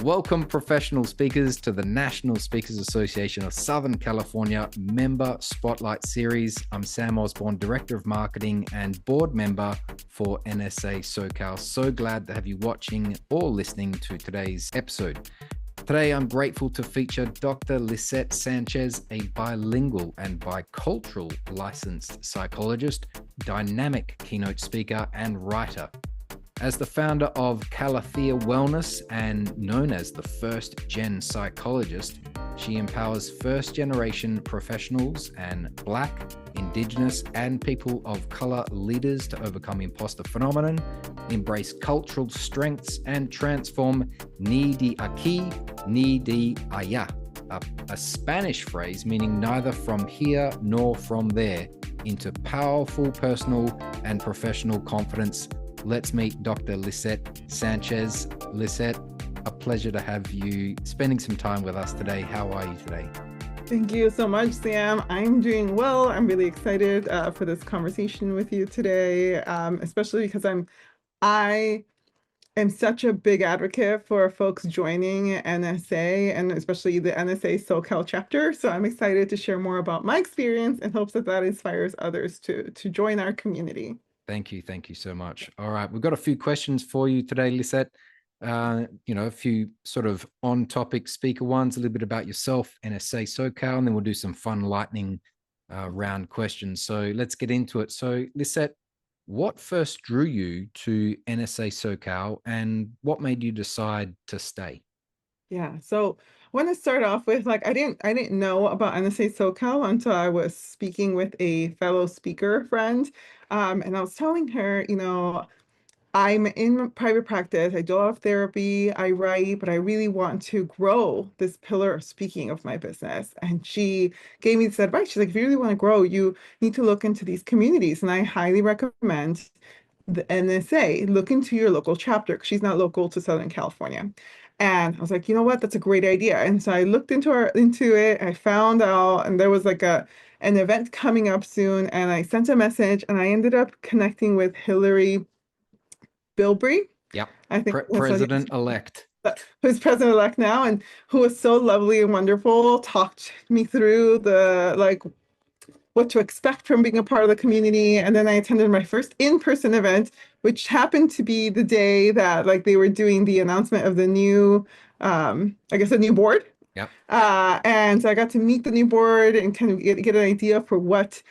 Welcome, professional speakers, to the National Speakers Association of Southern California Member Spotlight Series. I'm Sam Osborne, Director of Marketing and Board Member for NSA SoCal. So glad to have you watching or listening to today's episode. Today, I'm grateful to feature Dr. Lisette Sanchez, a bilingual and bicultural licensed psychologist, dynamic keynote speaker, and writer. As the founder of Calathea Wellness and known as the first-gen psychologist, she empowers first-generation professionals and Black, Indigenous, and people of color leaders to overcome imposter phenomenon, embrace cultural strengths, and transform ni de aquí, ni de allá, a Spanish phrase meaning neither from here nor from there, into powerful personal and professional confidence. Let's meet Dr. Lisette Sanchez. Lisette, a pleasure to have you spending some time with us today. How are you today? Thank you so much, Sam. I'm doing well. I'm really excited for this conversation with you today, especially because I am such a big advocate for folks joining NSA and especially the NSA SoCal chapter. So I'm excited to share more about my experience in hopes that that inspires others to join our community. Thank you. Thank you so much. All right. We've got a few questions for you today, Lisette. A few sort of on-topic speaker ones, a little bit about yourself, NSA SoCal, and then we'll do some fun lightning round questions. So let's get into it. So Lisette, what first drew you to NSA SoCal and what made you decide to stay? Yeah, so I want to start off with I didn't know about NSA SoCal until I was speaking with a fellow speaker friend. And I was telling her, I'm in private practice, I do a lot of therapy, I write, but I really want to grow this pillar of speaking of my business. And she gave me this advice. She's like, if you really want to grow, you need to look into these communities. And I highly recommend the NSA, look into your local chapter, because she's not local to Southern California. And I was like, you know what, that's a great idea. And so I looked into it, I found out, and there was an event coming up soon, and I sent a message, and I ended up connecting with Hillary Bilbrey. Yep. I think that's what President-elect. who's president-elect now, and who was so lovely and wonderful, talked me through what to expect from being a part of the community. And then I attended my first in-person event, which happened to be the day that they were doing the announcement of the new, the new board. Yep. And so I got to meet the new board and kind of get an idea for what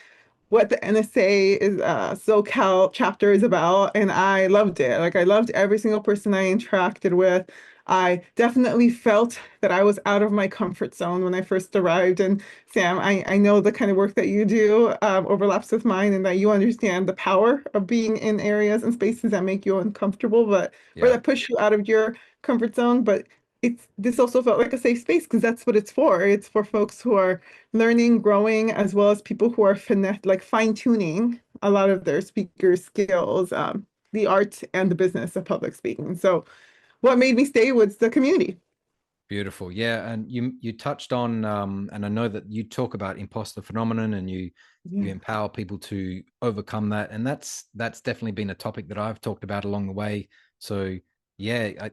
the NSA is SoCal chapter is about, and I loved it. I loved every single person I interacted with. I definitely felt that I was out of my comfort zone when I first arrived. And Sam, I know the kind of work that you do overlaps with mine, and that you understand the power of being in areas and spaces that make you uncomfortable, or that push you out of your comfort zone. But this also felt like a safe space, because that's what it's for. It's for folks who are learning, growing, as well as people who are fine-tuning a lot of their speaker skills, the art and the business of public speaking. So what made me stay was the community. Beautiful. Yeah. And you touched on, and I know that you talk about imposter phenomenon, and you empower people to overcome that. And that's definitely been a topic that I've talked about along the way. So yeah,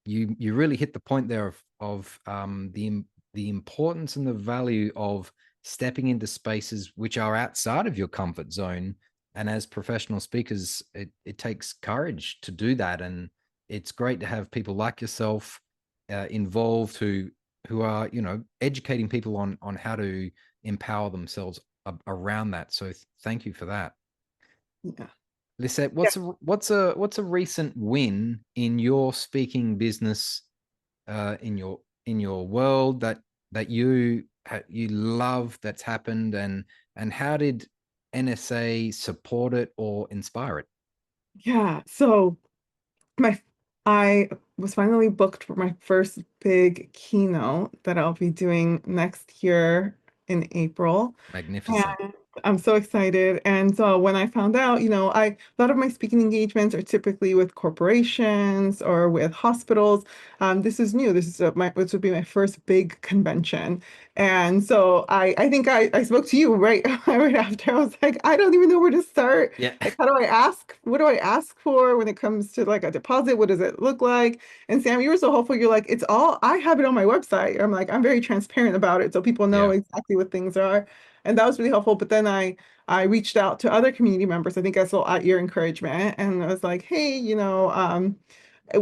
you really hit the point there of the importance and the value of stepping into spaces which are outside of your comfort zone. And as professional speakers, it takes courage to do that. And it's great to have people like yourself involved who are, educating people on how to empower themselves around that. So thank you for that. Yeah. Lisette, what's a recent win in your speaking business, in your world that you love that's happened, and how did NSA support it or inspire it? Yeah. So I was finally booked for my first big keynote that I'll be doing next year in April. Magnificent. I'm so excited. And so when I found out, a lot of my speaking engagements are typically with corporations or with hospitals. This is new. This would be my first big convention. And so I think I spoke to you right, right after. I was like, I don't even know where to start. Yeah. Like, how do I ask? What do I ask for when it comes to like a deposit? What does it look like? And Sam, you were so helpful. You're like, I have it on my website. I'm like, I'm very transparent about it so people know Yeah. exactly what things are. And that was really helpful. But then I reached out to other community members. I think I saw at your encouragement and I was like, hey,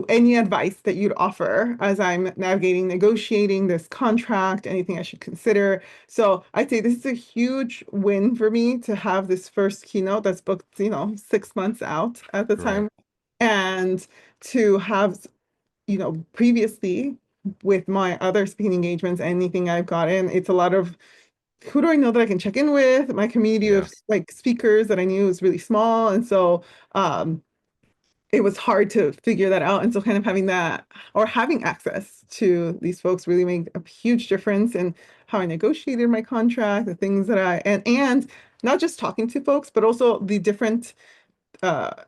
any advice that you'd offer as I'm navigating, negotiating this contract, anything I should consider. So I'd say this is a huge win for me to have this first keynote that's booked, 6 months out at the Right. time. And to have, previously with my other speaking engagements, anything I've gotten, it's a lot of who do I know that I can check in with? My community Yeah. of like speakers that I knew was really small. And so it was hard to figure that out. And so kind of having that or having access to these folks really made a huge difference in how I negotiated my contract, the things that and not just talking to folks, but also the different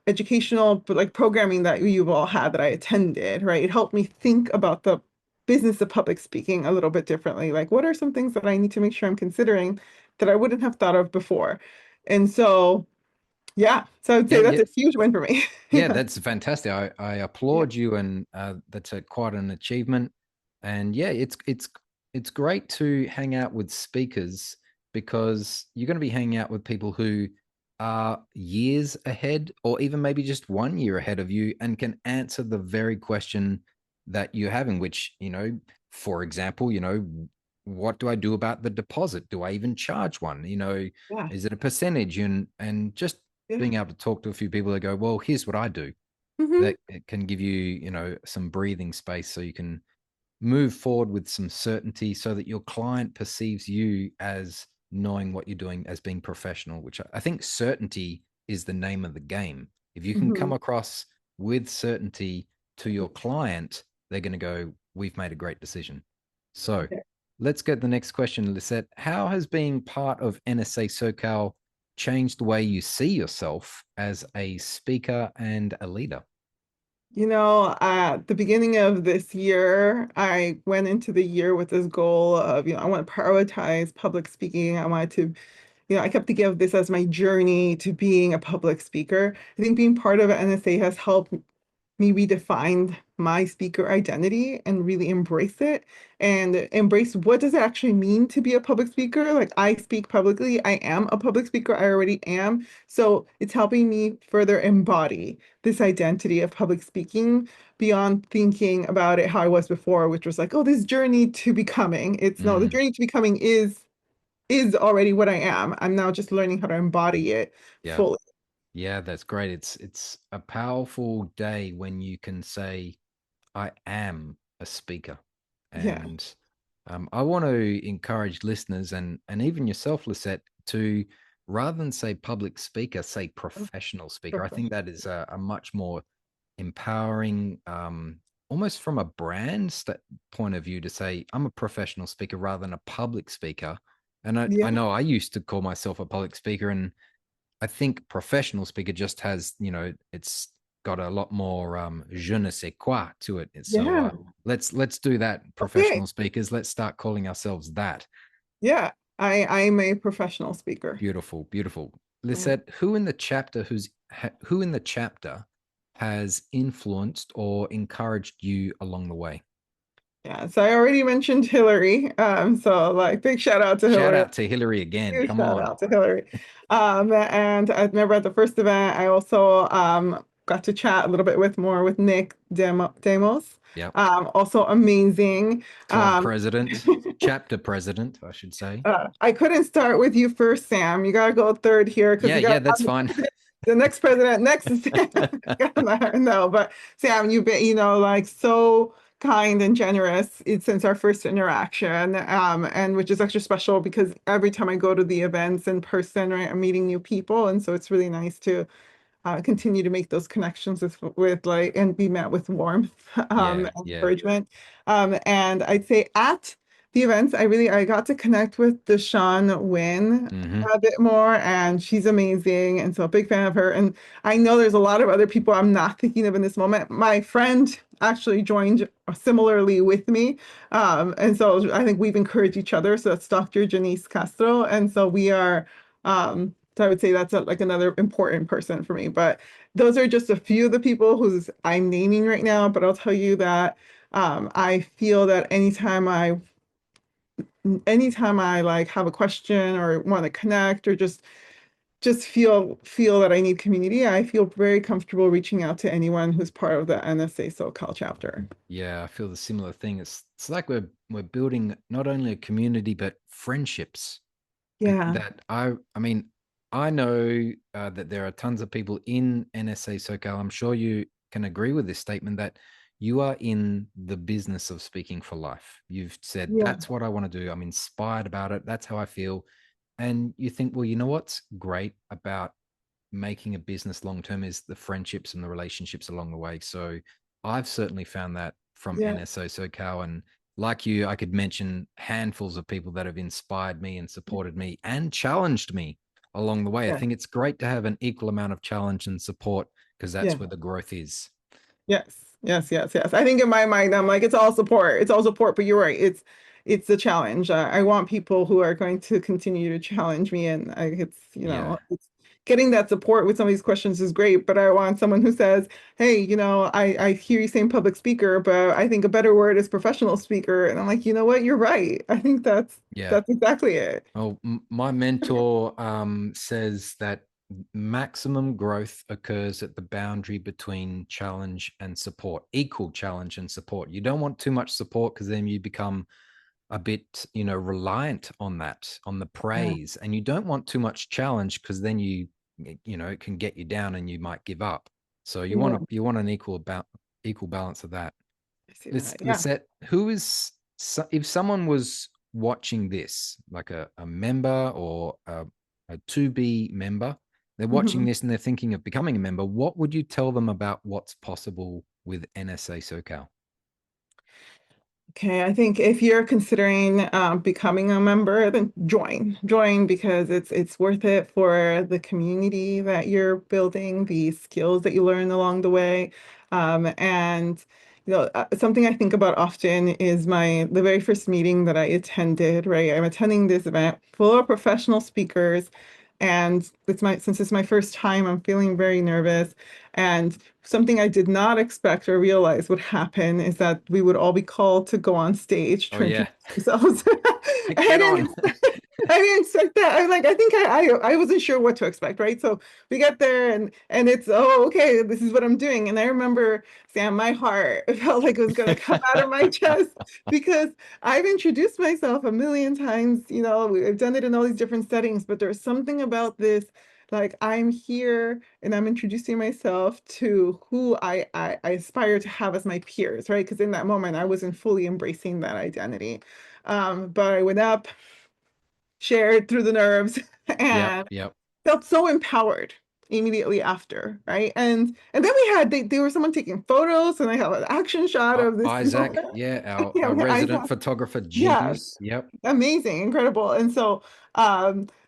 educational but like programming that you've all had that I attended, right? It helped me think about the business of public speaking a little bit differently. Like, what are some things that I need to make sure I'm considering that I wouldn't have thought of before? And so, yeah, so I would say Yeah. that's Yeah. a huge win for me. Yeah, Yeah, that's fantastic. I yeah. applaud you, and that's quite an achievement. And yeah, it's great to hang out with speakers because you're going to be hanging out with people who are years ahead, or even maybe just 1 year ahead of you, and can answer the very question that you're having. Which, for example, what do I do about the deposit? Do I even charge one? Yeah, Is it a percentage? And just yeah. being able to talk to a few people that go, well, here's what I do, Hmm. that it can give you, some breathing space so you can move forward with some certainty so that your client perceives you as knowing what you're doing, as being professional, which I think certainty is the name of the game. If you can come Hmm. across with certainty to your client, they're going to go, we've made a great decision. So let's get the next question, Lisette. How has being part of NSA SoCal changed the way you see yourself as a speaker and a leader? At the beginning of this year, I went into the year with this goal of, I want to prioritize public speaking. I wanted to I kept thinking of this as my journey to being a public speaker. I think being part of NSA has helped me redefine my speaker identity and really embrace it and embrace what does it actually mean to be a public speaker. Like I speak publicly, I am a public speaker, I already am. So it's helping me further embody this identity of public speaking beyond thinking about it how I was before, which was like, oh, this journey to becoming. It's no, the Mm, journey to becoming is already what I am. I'm now just learning how to embody it yeah. fully. Yeah, that's great. It's a powerful day when you can say, I am a speaker. Yeah. And I want to encourage listeners and even yourself, Lisette, to rather than say public speaker, say professional speaker. I think that is a much more empowering, almost from a point of view, to say I'm a professional speaker rather than a public speaker. And I Yeah. know I used to call myself a public speaker, and I think professional speaker just has, it's got a lot more je ne sais quoi to it. So Yeah. let's do that, Okay. professional speakers. Let's start calling ourselves that. Yeah. I'm a professional speaker. Beautiful, beautiful. Mm. Lisette, who in the chapter has influenced or encouraged you along the way? Yeah. So I already mentioned Hillary. So like big shout out to Shout Hillary. out to Hillary again. Huge Come shout on. out to Hillary. And I remember at the first event, I also got to chat a little bit with Nick Demos. Yep. Also amazing. Club Um, president, chapter president, I should say. I couldn't start with you first, Sam. You gotta go third here because Yeah, we yeah, got that's fine. the next president next is Sam. No, but Sam, you've been, like so kind and generous since our first interaction. And which is extra special because every time I go to the events in person, right, I'm meeting new people. And so it's really nice to continue to make those connections with like and be met with warmth Yeah, and yeah. encouragement. And I'd say at the events, I got to connect with Deshaun Wynn Hmm. a bit more, and she's amazing, and so a big fan of her. And I know there's a lot of other people I'm not thinking of in this moment. My friend actually joined similarly with me, and so I think we've encouraged each other. So that's Dr. Janice Castro, and so we are. So I would say that's like another important person for me. But those are just a few of the people who's I'm naming right now. But I'll tell you that I feel that anytime I like have a question or want to connect or just feel that I need community, I feel very comfortable reaching out to anyone who's part of the NSA SoCal chapter. Yeah, I feel the similar thing. It's like we're building not only a community but friendships. Yeah, That I mean, I know that there are tons of people in NSA SoCal. I'm sure you can agree with this statement that you are in the business of speaking for life. You've said yeah, that's what I want to do. I'm inspired about it. That's how I feel. And you think, well, you know what's great about making a business long term is the friendships and the relationships along the way. So I've certainly found that from yeah, NSO SoCal. And like you, I could mention handfuls of people that have inspired me and supported me and challenged me along the way. I yeah, think it's great to have an equal amount of challenge and support because yeah. that's where the growth is. Yes, yes, yes, yes. I think in my mind, I'm like, it's all support. It's all support, but you're right. It's a challenge. I want people who are going to continue to challenge me, and Yeah. it's getting that support with some of these questions is great. But I want someone who says, "Hey, I hear you saying public speaker, but I think a better word is professional speaker." And I'm like, you know what? You're right. I think Yeah. that's exactly it. Well, my mentor says that maximum growth occurs at the boundary between challenge and support, equal challenge and support. You don't want too much support because then you become a bit, reliant on that, on the Yeah, praise. And you don't want too much challenge because then it can get you down and you might give up. So yeah, you want an equal balance of that. I see that. Yeah. Lisette, if someone was watching this, like a member or a to be member, they're watching Mhm. this and they're thinking of becoming a member, what would you tell them about what's possible with NSA SoCal? Okay, I think if you're considering becoming a member, then join because it's worth it for the community that you're building, the skills that you learn along the way, and something I think about often is the very first meeting that I attended. Right, I'm attending this event full of professional speakers, and since it's my first time, I'm feeling very nervous, and something I did not expect or realize would happen is that we would all be called to go on stage Oh to introduce yeah, ourselves. I get on. didn't I didn't expect that. I'm like, I think I wasn't sure what to expect, right? So we get there and it's okay, this is what I'm doing. And I remember, Sam, my heart it felt like it was gonna come out of my chest because I've introduced myself a million times, I've done it in all these different settings, but there's something about this. Like I'm here and I'm introducing myself to who I aspire to have as my peers, right? Because in that moment I wasn't fully embracing that identity. But I went up, shared through the nerves, Yep, and yep. felt so empowered immediately after, right? And then there was someone taking photos, and I have an action shot of this Isaac, moment. yeah, Yeah, our we had resident Isaac. photographer, Yes, Jim. Yep. amazing, incredible. And so,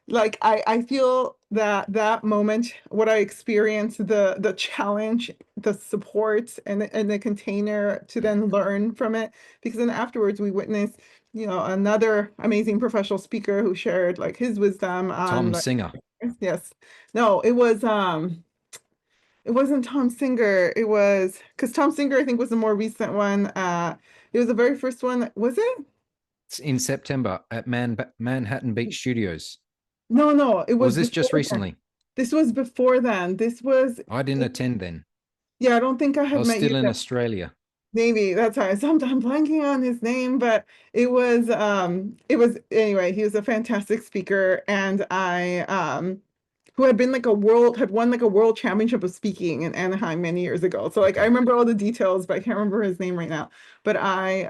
like I feel that that moment, what I experienced, the challenge, the support, and the container to then learn from it, because then afterwards we witnessed, another amazing professional speaker who shared like his wisdom on Tom like Singer. yes, no, it wasn't Tom Singer. It was because Tom Singer I think was the more recent one. It was the very first one, was it? It's in September at Manhattan Beach Studios. No, no, it Or was was this just before then. recently? This was before then. I didn't attend then. Yeah, I don't think I I had was met you still in then. Australia. Maybe that's why. Sometimes I'm blanking on his name, but it was anyway, he was a fantastic speaker and I who had won like a world championship of speaking in Anaheim many years ago. So like I Okay. remember all the details, but I can't remember his name right now. But I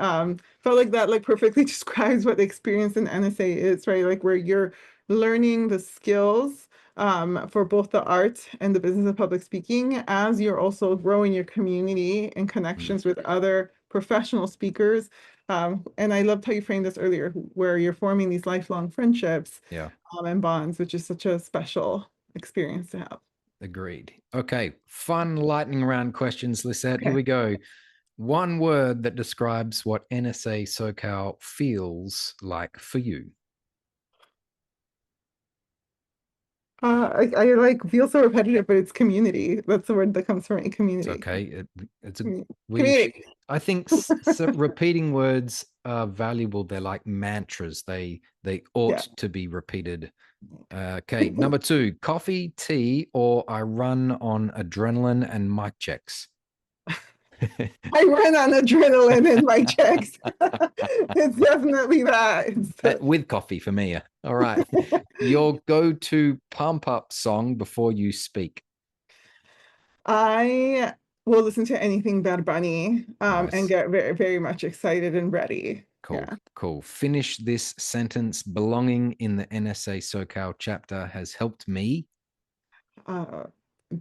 felt like that like perfectly describes what the experience in NSA is, right? Like where you're learning the skills for both the art and the business of public speaking, as you're also growing your community and Mm. connections with other professional speakers. And I loved how you framed this earlier, where you're forming these lifelong friendships Yeah. and bonds, which is such a special experience to have. Agreed. Okay. Fun lightning round questions, Lisette. Here Okay. we go. One word that describes what NSA SoCal feels like for you. I like feel so repetitive, but it's community. That's the word that comes from me, It's community. okay. It's a we. Community. I think so repeating words are valuable. They're like mantras. They Yeah. ought to be repeated. Okay. Number two, coffee, tea, or I run on adrenaline and mic checks. I run on adrenaline in my checks. It's definitely that. With coffee for me. All right. Your go-to pump up song before you speak. I will listen to anything Bad Bunny and Nice. get very, very much excited and ready. Cool. Yeah. Cool. Finish this sentence. Belonging in the NSA SoCal chapter has helped me. Uh,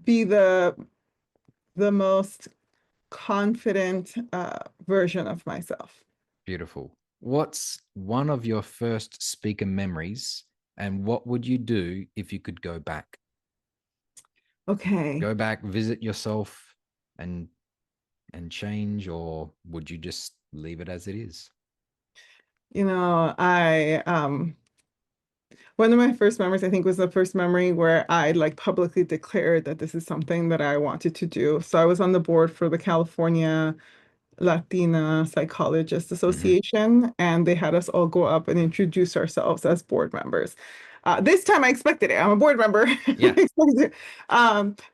be the most confident version of myself. Beautiful. What's one of your first speaker memories, and what would you do if you could go back? Okay. Go back, visit yourself, and change, or would you just leave it as it is? I one of my first memories, I think, was the first memory where I like publicly declared that this is something that I wanted to do. So I was on the board for the California Latina Psychologists Mm-hmm. Association, and they had us all go up and introduce ourselves as board members. This time I expected it. I'm a board member. Yeah.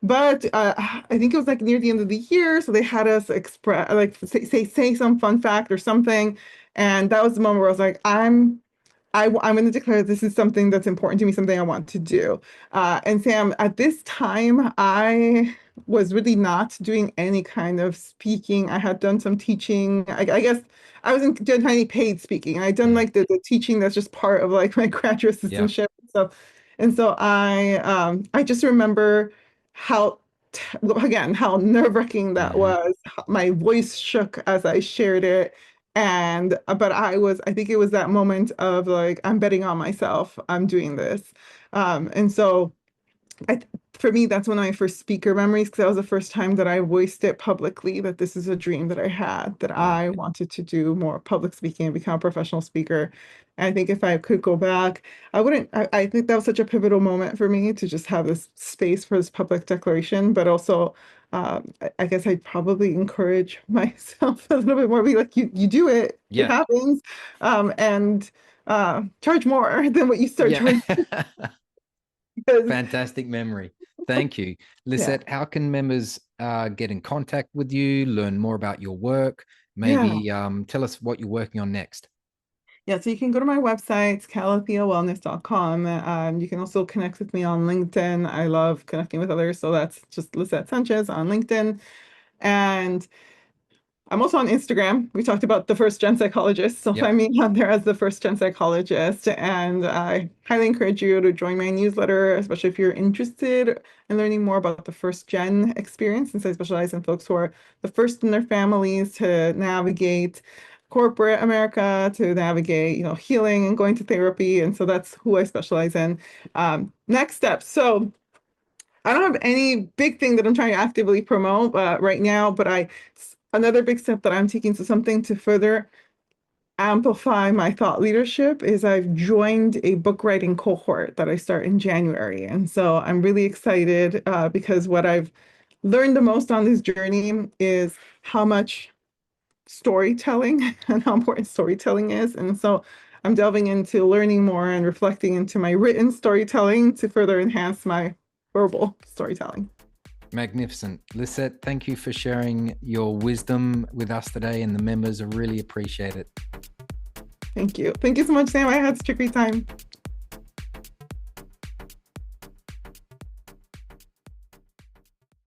But I think it was like near the end of the year, so they had us express like say some fun fact or something, and that was the moment where I was like, I'm going to declare this is something that's important to me, something I want to do. And Sam, at this time, I was really not doing any kind of speaking. I had done some teaching. I guess I wasn't doing any paid speaking. I'd done Mm. like the teaching that's just part of like my graduate Yeah. assistantship. So I just remember how again how nerve-wracking that Mm-hmm. was. My voice shook as I shared it. And but I think it was that moment of like, I'm betting on myself. I'm doing this. And so I, for me, that's one of my first speaker memories because that was the first time that I voiced it publicly that this is a dream that I had, that Yeah. I wanted to do more public speaking and become a professional speaker. And I think if I could go back, I wouldn't, I think that was such a pivotal moment for me to just have this space for this public declaration, but also I guess I'd probably encourage myself a little bit more, be like, you do it, it Yeah. happens, and charge more than what you start Yeah. charging because Fantastic memory. Thank you. yeah. Lisette, how can members get in contact with you, learn more about your work? Yeah. Maybe tell us what you're working on next. Yeah, so you can go to my website, it's calatheawellness.com. You can also connect with me on LinkedIn. I love connecting with others. So that's just Lisette Sanchez on LinkedIn. And I'm also on Instagram. We talked about the first gen psychologist. So Yep. find me on there as the first gen psychologist. And I highly encourage you to join my newsletter, especially if you're interested in learning more about the first gen experience, since I specialize in folks who are the first in their families to navigate corporate America, to navigate, healing and going to therapy. And so that's who I specialize in. Next step. So I don't have any big thing that I'm trying to actively promote right now, but another big step that I'm taking, so something to further amplify my thought leadership, is I've joined a book writing cohort that I start in January. And so I'm really excited because what I've learned the most on this journey is how much storytelling and how important storytelling is. And so I'm delving into learning more and reflecting into my written storytelling to further enhance my verbal storytelling. Magnificent. Lisette, thank you for sharing your wisdom with us today, and the members. I really appreciate it. Thank you. Thank you so much, Sam. I had such a great time.